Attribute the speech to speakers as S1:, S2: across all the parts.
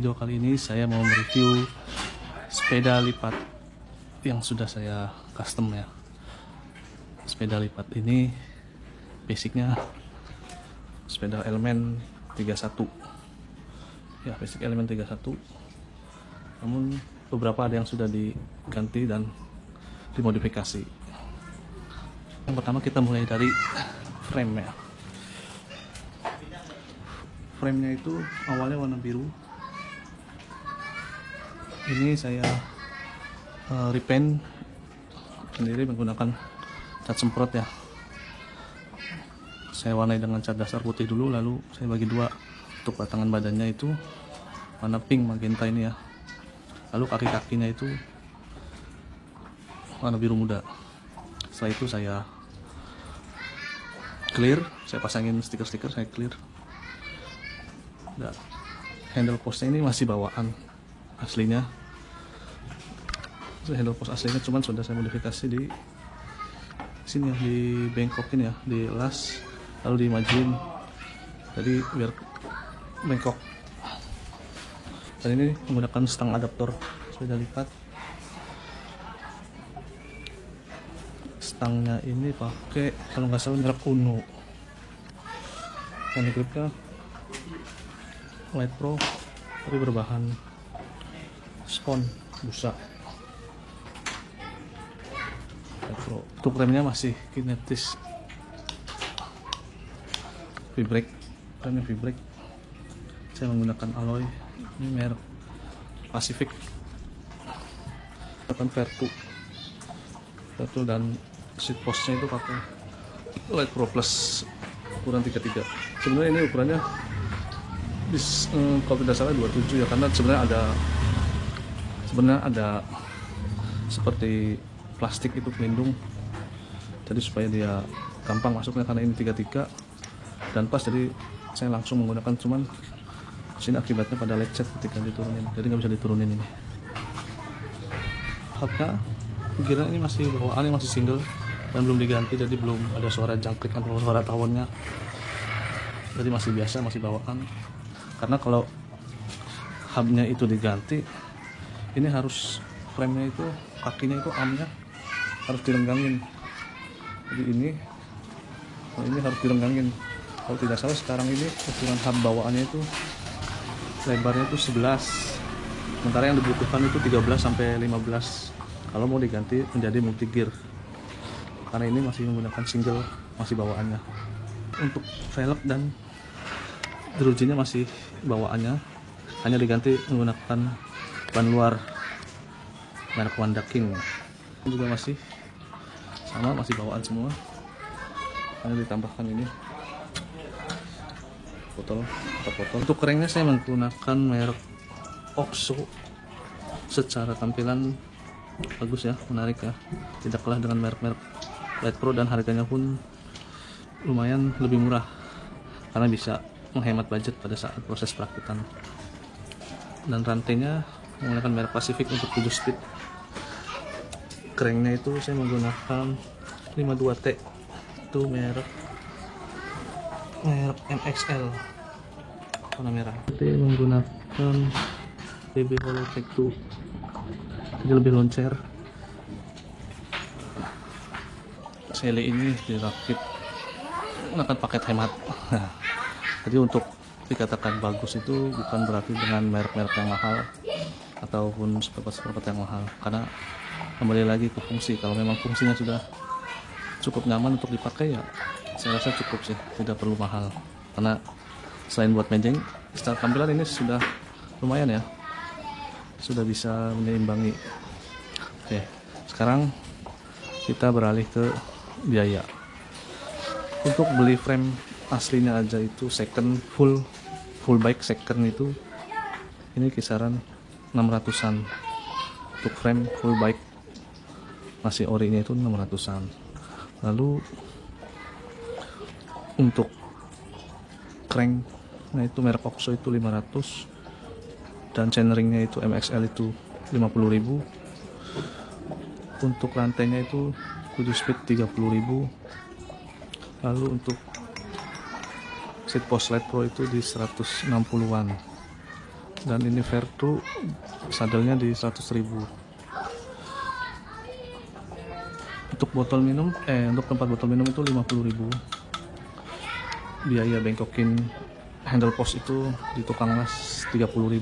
S1: video kali ini saya mau mereview sepeda lipat yang sudah saya custom ya. Sepeda lipat ini basicnya sepeda elemen 31 ya, basic elemen 31, namun beberapa ada yang sudah diganti dan dimodifikasi. Yang pertama kita mulai dari frame ya. Framenya itu awalnya warna biru. Ini saya repaint sendiri menggunakan cat semprot ya. Saya warnai dengan cat dasar putih dulu, lalu saya bagi dua. Untuk batangan badannya itu warna pink magenta ini ya. Lalu kaki-kakinya itu warna biru muda. Setelah itu saya clear, saya pasangin stiker-stiker, saya clear. Nah, handle postnya ini masih bawaan aslinya. Handle post aslinya cuman sudah saya modifikasi di sini ya, di bengkokin ya, di las, lalu dimajuin jadi biar bengkok. Dan ini menggunakan stang adaptor sepeda lipat. Stangnya ini pakai kalau nggak salah merek Uno. Dan gripnya Light Pro tapi berbahan spon busa. Light Pro. Untuk remnya masih kinetis V-brake, remnya V-brake. Saya menggunakan alloy ini merek Pacific, menggunakan Vertu dan seat postnya itu pakai Light Pro Plus ukuran 33. Sebenarnya ini ukurannya kalau tidak salah 27 ya, karena sebenarnya ada seperti plastik itu pelindung, jadi supaya dia gampang masuknya, karena ini 33 dan pas, jadi saya langsung menggunakan, cuman sini akibatnya pada lecet ketika diturunin, jadi nggak bisa diturunin ini. Hubnya kira ini masih bawaannya masih single dan belum diganti, jadi belum ada suara jangkrik atau suara tawonnya, jadi masih biasa, masih bawaan. Karena kalau hubnya itu diganti, ini harus frame-nya itu, kakinya itu, armnya harus direnggangin. Jadi ini harus direnggangin. Kalau tidak salah sekarang ini ukuran hub bawaannya itu lebarnya itu 11, sementara yang dibutuhkan itu 13 sampai 15 kalau mau diganti menjadi multi gear, karena ini masih menggunakan single, masih bawaannya. Untuk velg dan jerujinya masih bawaannya, hanya diganti menggunakan ban luar merek Wanda King. Ini juga masih sama, masih bawaan semua, hanya ditambahkan ini botol. Untuk keringnya saya menggunakan merek Oxo. Secara tampilan bagus ya, menarik ya, tidak kalah dengan merek-merek Light Pro, dan harganya pun lumayan lebih murah karena bisa menghemat budget pada saat proses perakitan. Dan rantainya menggunakan merek Pacific untuk 7 speed. Keringnya itu saya menggunakan 52T, itu merek MXL warna merah. Kita menggunakan BB Holotech 2, jadi lebih loncer. Sele ini dirakit menggunakan paket hemat. Jadi untuk dikatakan bagus itu bukan berarti dengan merek-merek yang mahal ataupun spare-part yang mahal, karena kembali lagi ke fungsi. Kalau memang fungsinya sudah cukup nyaman untuk dipakai ya saya rasa cukup sih, tidak perlu mahal. Karena selain buat mejeng, secara tampilan ini sudah lumayan ya, sudah bisa menyeimbangi. Oke, sekarang kita beralih ke biaya. Untuk beli frame aslinya aja itu second full bike second itu ini kisaran 600-an. Untuk frame full bike masih orinya itu 600-an. Lalu untuk crank, nah itu merek Oxo itu 500, dan chainringnya itu MXL itu 50.000. Untuk rantainya itu 7 speed 30.000. Lalu untuk seat post Light Pro itu di 160-an. Dan ini Vertu sadelnya di 100.000. Untuk botol minum untuk tempat botol minum itu 50.000. Biaya bengkokin handle post itu di tukang las 30.000.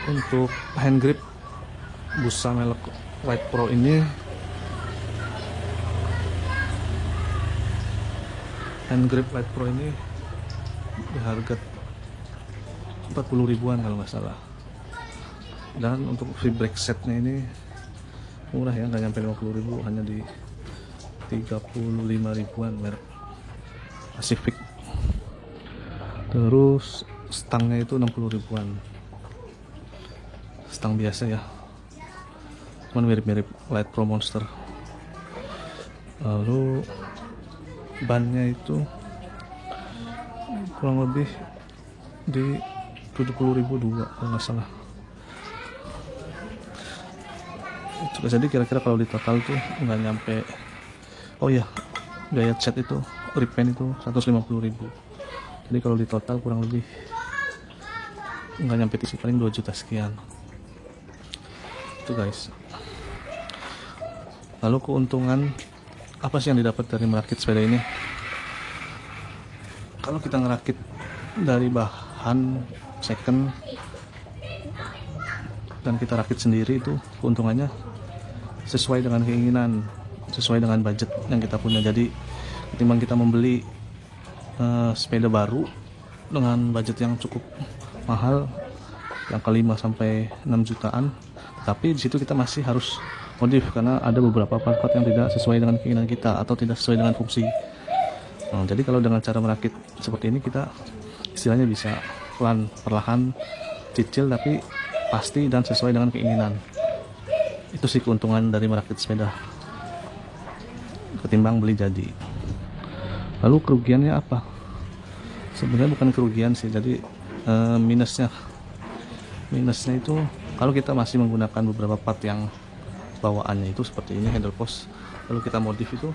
S1: Untuk hand grip busa merek White Pro ini hand grip White Pro ini di harga 40 ribuan kalau nggak salah. Dan untuk V-brake setnya ini murah ya, nggak nyampe 50.000, hanya di 35 ribuan merek Pacific. Terus stangnya itu 60 ribuan, stang biasa ya, cuman mirip-mirip Light Pro Monster. Lalu bannya itu kurang lebih di 70.000 dua kalau nggak salah. Jadi kira-kira kalau di total tuh nggak nyampe. Oh ya, gaya cat itu repaint itu 150.000. Jadi kalau di total kurang lebih nggak nyampe sih, paling 2 juta sekian itu guys. Lalu keuntungan apa sih yang didapat dari merakit sepeda ini? Kalau kita ngerakit dari bahan second dan kita rakit sendiri, itu keuntungannya sesuai dengan keinginan, sesuai dengan budget yang kita punya. Jadi ketimbang kita membeli sepeda baru dengan budget yang cukup mahal, yang ke 5 sampai 6 jutaan, tapi di situ kita masih harus modif karena ada beberapa part-part yang tidak sesuai dengan keinginan kita atau tidak sesuai dengan fungsi. Jadi kalau dengan cara merakit seperti ini, kita istilahnya bisa pelan perlahan cicil tapi pasti dan sesuai dengan keinginan. Itu sih keuntungan dari merakit sepeda ketimbang beli jadi. Lalu kerugiannya apa? Sebenarnya bukan kerugian sih, jadi minusnya itu kalau kita masih menggunakan beberapa part yang bawaannya itu seperti ini, handle post, lalu kita modif itu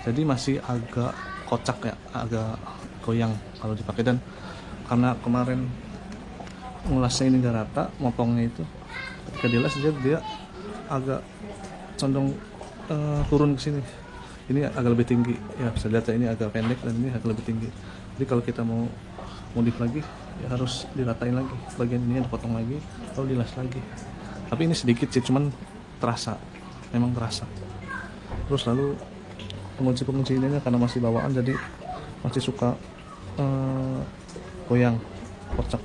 S1: jadi masih agak kocak ya, agak goyang kalau dipakai. Dan karena kemarin ngulasnya ini nggak rata, motongnya itu ketika dilas dia agak condong turun ke sini. Ini agak lebih tinggi ya, bisa lihat ya, ini agak pendek dan ini agak lebih tinggi. Jadi kalau kita mau modif lagi ya harus diratain lagi, bagian ini dipotong lagi lalu dilas lagi. Tapi ini sedikit sih, cuman terasa, memang terasa. Terus lalu pengunci ininya karena masih bawaan jadi masih suka goyang, kocak.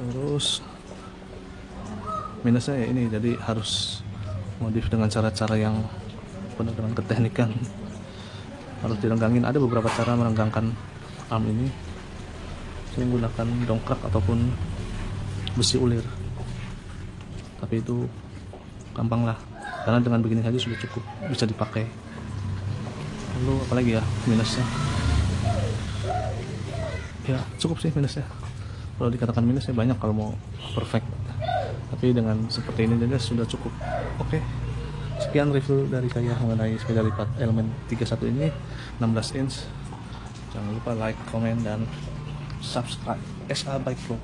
S1: Terus minusnya ya ini, jadi harus modif dengan cara-cara yang penuh dengan keteknikan, harus direnggangin. Ada beberapa cara merenggangkan arm ini, menggunakan dongkrak ataupun besi ulir, tapi itu gampang lah karena dengan begini saja sudah cukup bisa dipakai. Lalu apalagi ya minusnya? Ya cukup sih minusnya. Kalau dikatakan minusnya banyak kalau mau perfect, tapi dengan seperti ini saja sudah cukup. Oke, sekian review dari saya mengenai sepeda lipat Element 31 ini 16 inch. Jangan lupa like, comment, dan subscribe SA Bike Vlog.